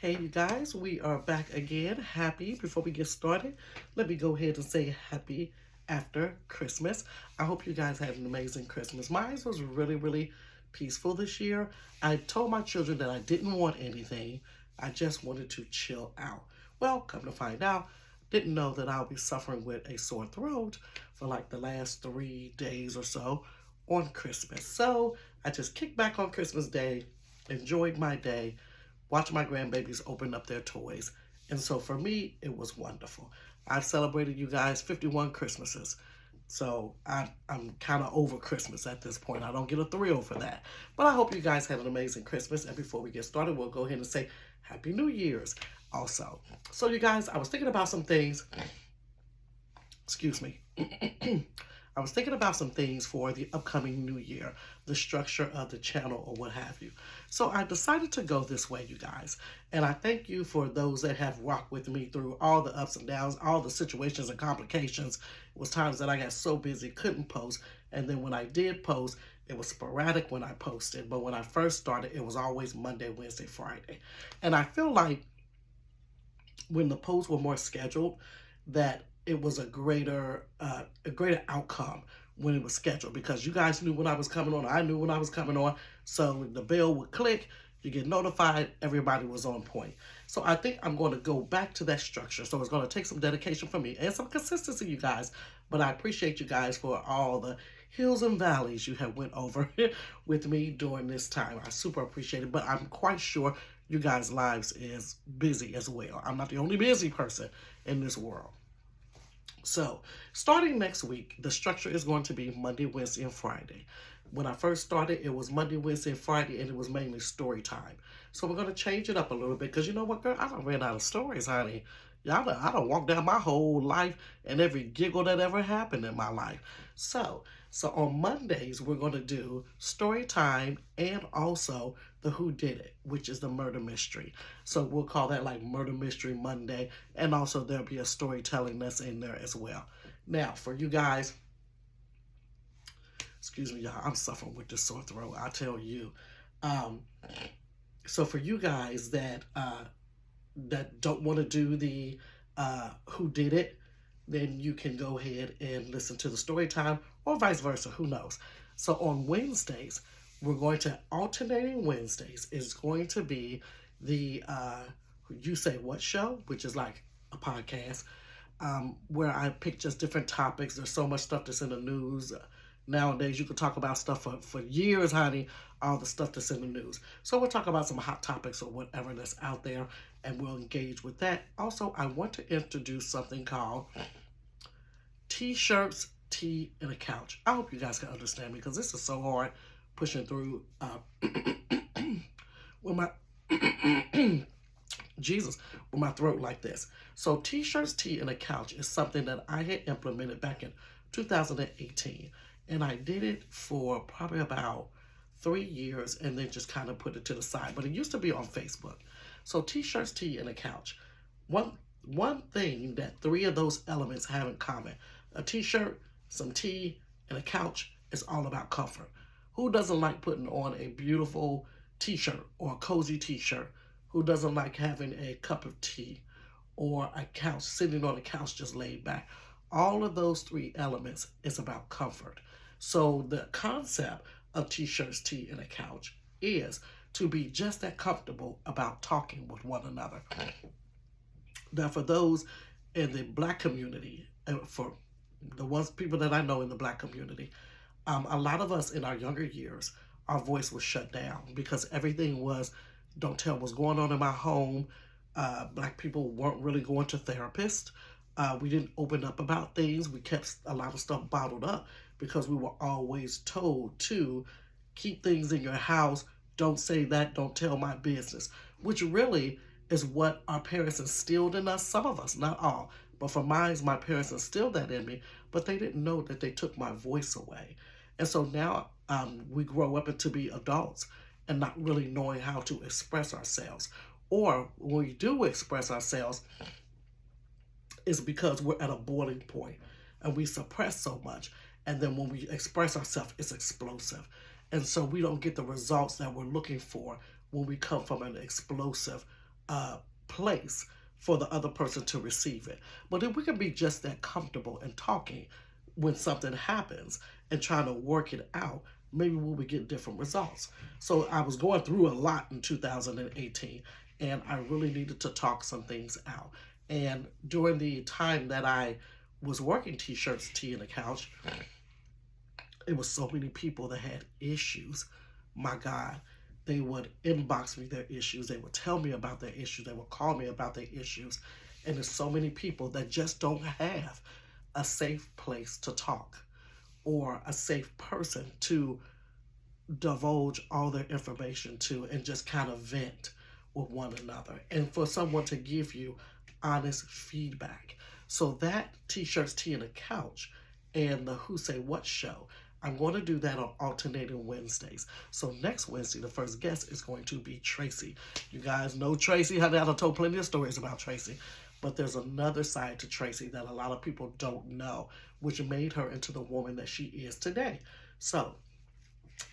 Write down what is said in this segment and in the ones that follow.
Hey, you guys, we are back again. Happy. Before we get started, let me go ahead and say happy after Christmas. I hope you guys had an amazing Christmas. Mine was really peaceful this year. I told my children that I didn't want anything. I just wanted to chill out. Well, come to find out, didn't know that I'll be suffering with a sore throat for like the last 3 days or so on Christmas. So I just kicked back on Christmas Day, enjoyed my day, watch my grandbabies open up their toys. And so for me, it was wonderful. I've celebrated you guys 51 Christmases. So I'm kind of over Christmas at this point. I don't get a thrill for that. But I hope you guys had an amazing Christmas. And before we get started, we'll go ahead and say Happy New Year's also. So you guys, I was thinking about some things. Excuse me. I was thinking about some things for the upcoming new year, the structure of the channel or what have you. So I decided to go this way, you guys. And I thank you for those that have rocked with me through all the ups and downs, all the situations and complications. It was times that I got so busy, couldn't post. And then when I did post, it was sporadic when I posted. But when I first started, it was always Monday, Wednesday, Friday. And I feel like when the posts were more scheduled, that it was a greater outcome when it was scheduled, because you guys knew when I was coming on, I knew when I was coming on, so the bell would click, you get notified, everybody was on point. So I think I'm going to go back to that structure. So it's going to take some dedication from me and some consistency, you guys, but I appreciate you guys for all the hills and valleys you have went over with me during this time. I super appreciate it, but I'm quite sure you guys' lives is busy as well. I'm not the only busy person in this world. So, starting next week, the structure is going to be Monday, Wednesday, and Friday. When I first started, it was Monday, Wednesday, and Friday, and it was mainly story time. So we're going to change it up a little bit, because you know what, girl? I done ran out of stories, honey. I done walked down my whole life and every giggle that ever happened in my life. So on Mondays, we're going to do story time and also the Who Did It, which is the murder mystery. So we'll call that like Murder Mystery Monday. And also there'll be a storytelling that's in there as well. Now, for you guys, excuse me, y'all, I'm suffering with this sore throat, I tell you. So for you guys that don't want to do the Who Did It, then you can go ahead and listen to the story time, or vice versa, who knows. So on Wednesdays, we're going to, alternating Wednesdays is going to be the You Say What show, which is like a podcast, where I pick just different topics. There's so much stuff that's in the news. Nowadays, you could talk about stuff for years, honey, all the stuff that's in the news. So we'll talk about some hot topics or whatever that's out there, and we'll engage with that. Also, I want to introduce something called T-shirts, tea, and a couch. I hope you guys can understand me, because this is so hard pushing through with my Jesus, with my throat like this. So T-shirts, tea, and a couch is something that I had implemented back in 2018. And I did it for probably about 3 years and then just kind of put it to the side. But it used to be on Facebook. So T-shirts, tea, and a couch. One thing that 3 of those elements have in common: a T-shirt, some tea, and a couch, is all about comfort. Who doesn't like putting on a beautiful T-shirt or a cozy T-shirt? Who doesn't like having a cup of tea or a couch, sitting on a couch just laid back? All of those 3 elements is about comfort. So the concept of T-shirts, tea, and a couch is to be just that comfortable about talking with one another. Now, for those in the Black community, for the people that I know in the Black community, a lot of us in our younger years, our voice was shut down because everything was, don't tell what's going on in my home. Black people weren't really going to therapists. We didn't open up about things. We kept a lot of stuff bottled up because we were always told to keep things in your house. Don't say that. Don't tell my business, which really is what our parents instilled in us. Some of us, not all, but for mine, my parents instilled that in me, but they didn't know that they took my voice away. And so now we grow up to be adults and not really knowing how to express ourselves. Or when we do express ourselves, it's because we're at a boiling point and we suppress so much. And then when we express ourselves, it's explosive. And so we don't get the results that we're looking for when we come from an explosive place for the other person to receive it. But if we can be just that comfortable in talking when something happens and trying to work it out, maybe we would get different results. So I was going through a lot in 2018, and I really needed to talk some things out. And during the time that I was working T-shirts, Tea, and the Couch, it was so many people that had issues. My God, they would inbox me their issues. They would tell me about their issues. They would call me about their issues. And there's so many people that just don't have a safe place to talk or a safe person to divulge all their information to and just kind of vent with one another, and for someone to give you honest feedback. So that T-shirts, Tea, and the Couch and the Who Say What show, I'm going to do that on alternating Wednesdays. So next Wednesday, the first guest is going to be Tracy. You guys know Tracy. I've told plenty of stories about Tracy. But there's another side to Tracy that a lot of people don't know, which made her into the woman that she is today. So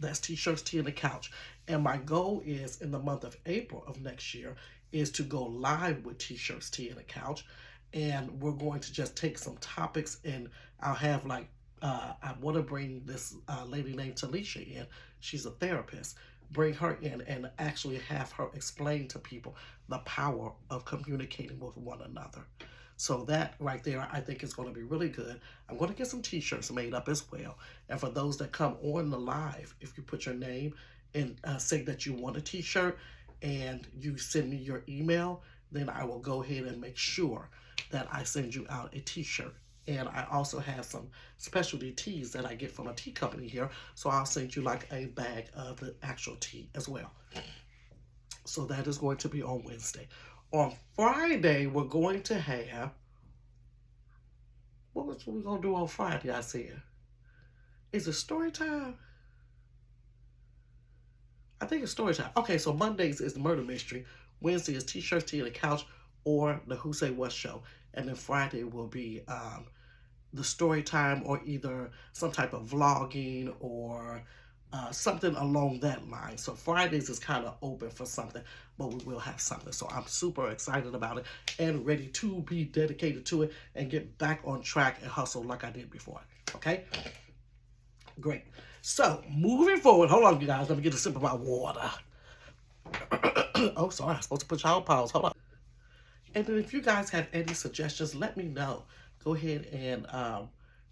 that's T-shirts, Tea, and the Couch. And my goal is in the month of April of next year is to go live with T-shirts, Tea, and the Couch. And we're going to just take some topics, and I'll have like, I want to bring this lady named Talisha in. She's a therapist. Bring her in and actually have her explain to people the power of communicating with one another. So that right there, I think is going to be really good. I'm going to get some T-shirts made up as well. And for those that come on the live, if you put your name and say that you want a T-shirt and you send me your email, then I will go ahead and make sure that I send you out a T-shirt. And I also have some specialty teas that I get from a tea company here. So I'll send you like a bag of the actual tea as well. So that is going to be on Wednesday. On Friday, we're going to have... What was we going to do on Friday, I said? Is it story time? I think it's story time. Okay, so Mondays is the murder mystery. Wednesday is T-shirts, Tea, and the Couch, or the Who Say What show. And then Friday will be the story time, or either some type of vlogging or something along that line. So Fridays is kind of open for something, but we will have something. So I'm super excited about it and ready to be dedicated to it and get back on track and hustle like I did before. Okay? Great. So moving forward, hold on, you guys. Let me get a sip of my water. Oh, sorry. I'm supposed to put y'all on pause. Hold on. And then if you guys have any suggestions, let me know. Go ahead and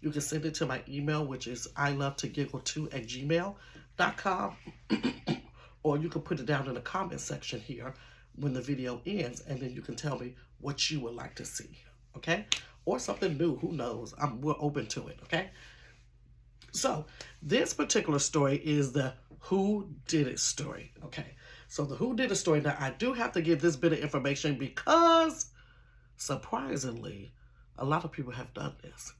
you can send it to my email, which is ilovetogiggle2@gmail.com. Or you can put it down in the comment section here when the video ends, and then you can tell me what you would like to see, okay? Or something new, who knows? We're open to it, okay? So this particular story is the Who Did It story, okay? So the Who Did It story, now I do have to give this bit of information because, surprisingly, a lot of people have done this.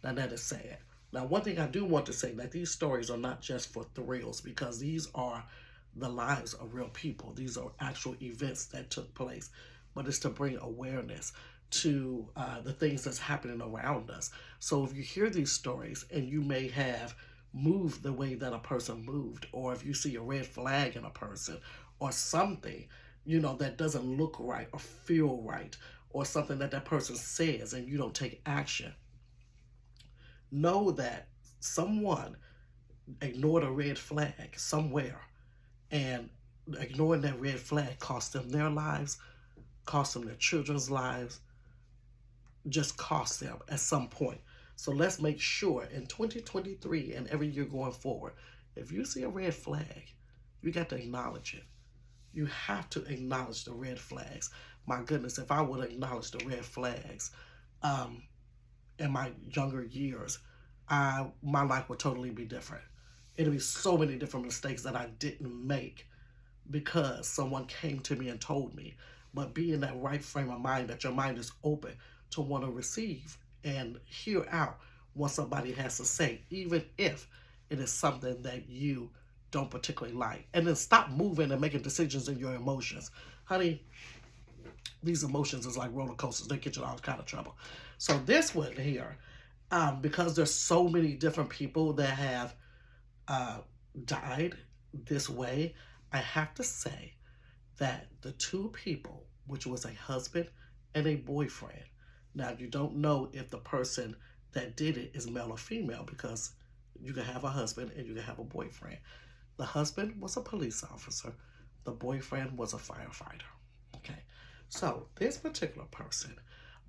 Now that is sad. Now one thing I do want to say, that these stories are not just for thrills, because these are the lives of real people. These are actual events that took place, but it's to bring awareness to the things that's happening around us. So if you hear these stories and you may have moved the way that a person moved, or if you see a red flag in a person or something, you know, that doesn't look right or feel right, or something that that person says and you don't take action, know that someone ignored a red flag somewhere, and ignoring that red flag cost them their lives, cost them their children's lives, just cost them at some point. So let's make sure in 2023 and every year going forward, if you see a red flag, you got to acknowledge it. You have to acknowledge the red flags. My goodness, if I would acknowledge the red flags in my younger years, my life would totally be different. It'd be so many different mistakes that I didn't make because someone came to me and told me. But be in that right frame of mind, that your mind is open to want to receive and hear out what somebody has to say, even if it is something that you don't particularly like. And then stop moving and making decisions in your emotions. Honey, these emotions is like roller coasters. They get you in all kind of trouble. So this one here, because there's so many different people that have died this way, I have to say that the two people which was a husband and a boyfriend. Now, you don't know if the person that did it is male or female because you can have a husband and you can have a boyfriend. The husband was a police officer. The boyfriend was a firefighter. Okay. So this particular person,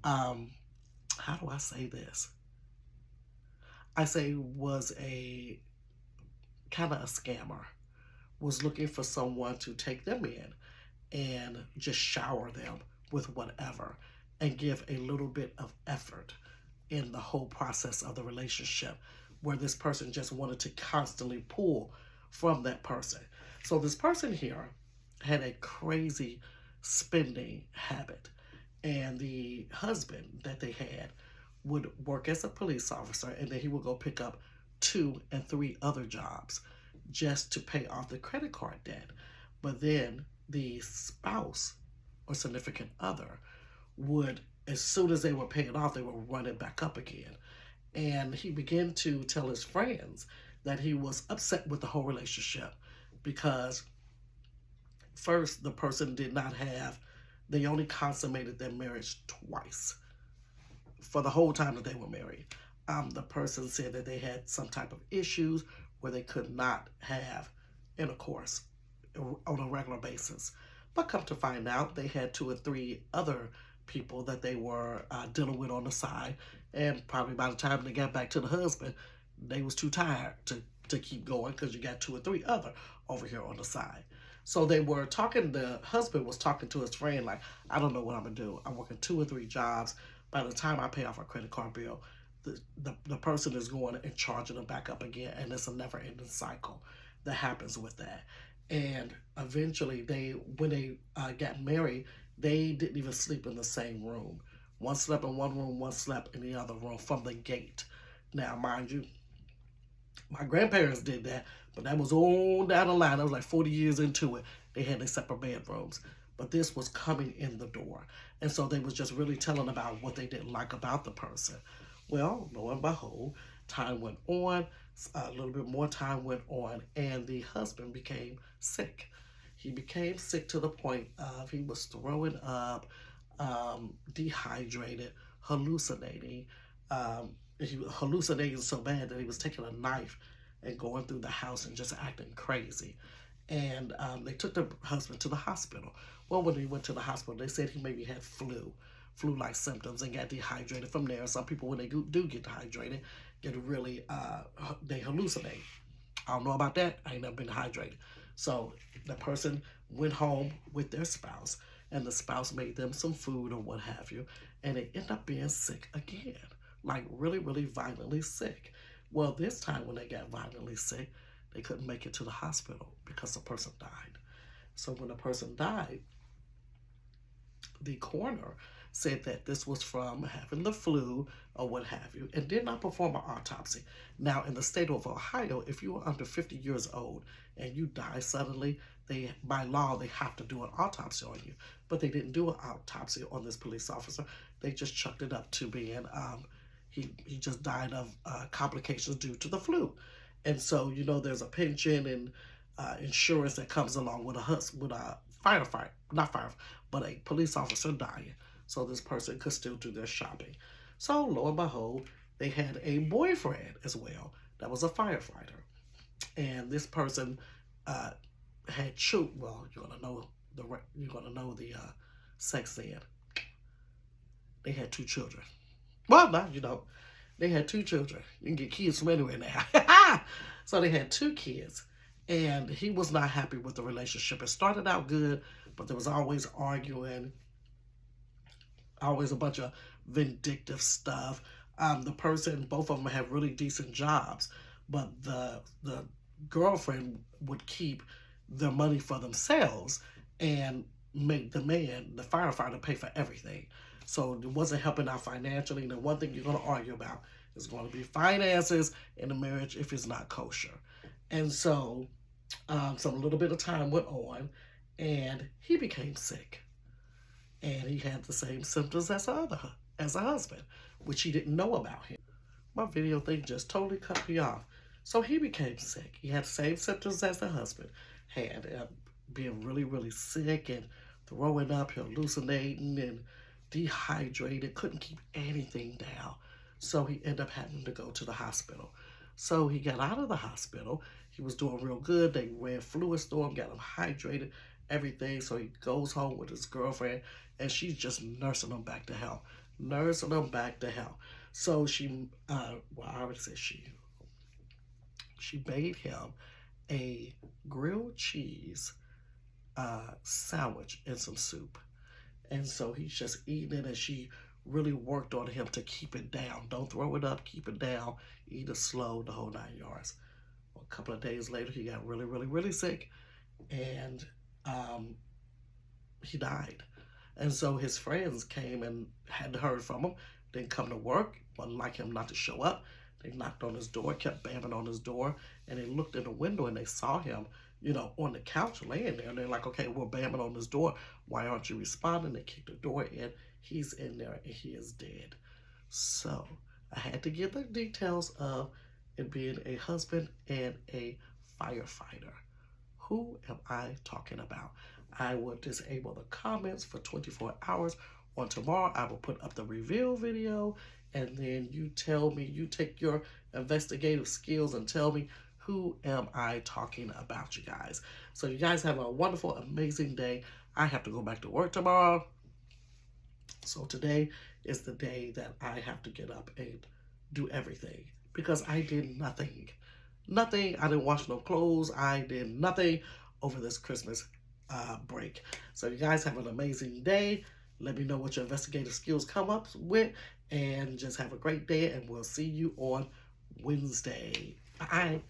how do I say this? I say was a kind of a scammer, was looking for someone to take them in and just shower them with whatever and give a little bit of effort in the whole process of the relationship, where this person just wanted to constantly pull from that person. So this person here had a crazy spending habit, and the husband that they had would work as a police officer, and then he would go pick up 2 and 3 other jobs just to pay off the credit card debt. But then the spouse or significant other would, as soon as they were paying off, they would run it back up again. And he began to tell his friends that he was upset with the whole relationship because first, the person did not have, they only consummated their marriage twice for the whole time that they were married. The person said that they had some type of issues where they could not have intercourse on a regular basis. But come to find out, they had 2 or 3 other people that they were dealing with on the side, and probably by the time they got back to the husband, they was too tired to keep going because you got 2 or 3 other over here on the side. So they were talking, the husband was talking to his friend like, I don't know what I'm going to do. I'm working 2 or 3 jobs. By the time I pay off a credit card bill, the person is going and charging them back up again, and it's a never-ending cycle that happens with that. And eventually, when they got married, they didn't even sleep in the same room. One slept in one room, one slept in the other room from the gate. Now, mind you, my grandparents did that, but that was on down the line. That was like 40 years into it. They had their separate bedrooms. But this was coming in the door. And so they was just really telling about what they didn't like about the person. Well, lo and behold, time went on, a little bit more time went on, and the husband became sick. He became sick to the point of he was throwing up, dehydrated, hallucinating. He was hallucinating so bad that he was taking a knife and going through the house and just acting crazy. And they took the husband to the hospital. Well, when he went to the hospital, they said he maybe had flu-like symptoms, and got dehydrated from there. Some people, when they do get dehydrated, get really, they hallucinate. I don't know about that. I ain't never been dehydrated. So the person went home with their spouse, and the spouse made them some food or what have you, and they end up being sick again, like really, really violently sick. Well, this time when they got violently sick, they couldn't make it to the hospital because the person died. So when the person died, the coroner said that this was from having the flu or what have you, and did not perform an autopsy. Now, in the state of Ohio, if you are under 50 years old and you die suddenly, by law, they have to do an autopsy on you. But they didn't do an autopsy on this police officer. They just chucked it up to being, he just died of complications due to the flu. And so, there's a pension and insurance that comes along with a firefighter, not firefighter, but a police officer dying. So this person could still do their shopping. So lo and behold, they had a boyfriend as well that was a firefighter. And this person had children. Well, you're gonna know the sex then. They had 2 children. Well, no, they had 2 children. You can get kids from anywhere now. So they had 2 kids, and he was not happy with the relationship. It started out good, but there was always arguing, always a bunch of vindictive stuff. Both of them had really decent jobs, but the girlfriend would keep their money for themselves and make the man, the firefighter, pay for everything. So it wasn't helping out financially. And the one thing you're going to argue about is going to be finances in a marriage if it's not kosher. And so a little bit of time went on, and he became sick. And he had the same symptoms as a husband, which he didn't know about him. My video thing just totally cut me off. So he became sick. He had the same symptoms as the husband had, being really, really sick and throwing up, hallucinating, and dehydrated, couldn't keep anything down. So he ended up having to go to the hospital. So he got out of the hospital. He was doing real good. They ran fluids through him, got him hydrated, everything. So he goes home with his girlfriend, and she's just nursing him back to health. Nursing him back to health. So well, I already said she made him a grilled cheese sandwich and some soup. And so he's just eating it, and she really worked on him to keep it down. Don't throw it up, keep it down, eat it slow, the whole 9 yards. Well, a couple of days later, he got really, really, really sick, and he died. And so his friends came and hadn't heard from him, didn't come to work, wasn't like him not to show up. They knocked on his door, kept banging on his door, and they looked in the window and they saw him, on the couch laying there. And they're like, okay, we're banging on this door. Why aren't you responding? They kicked the door in. He's in there and he is dead. So I had to give the details of it being a husband and a firefighter. Who am I talking about? I will disable the comments for 24 hours. On tomorrow, I will put up the reveal video, and then you tell me, you take your investigative skills and tell me who am I talking about, you guys. So you guys have a wonderful, amazing day. I have to go back to work tomorrow. So today is the day that I have to get up and do everything because I did nothing. Nothing. I didn't wash no clothes. I did nothing over this Christmas break. So you guys have an amazing day. Let me know what your investigative skills come up with, and just have a great day, and we'll see you on Wednesday. Bye.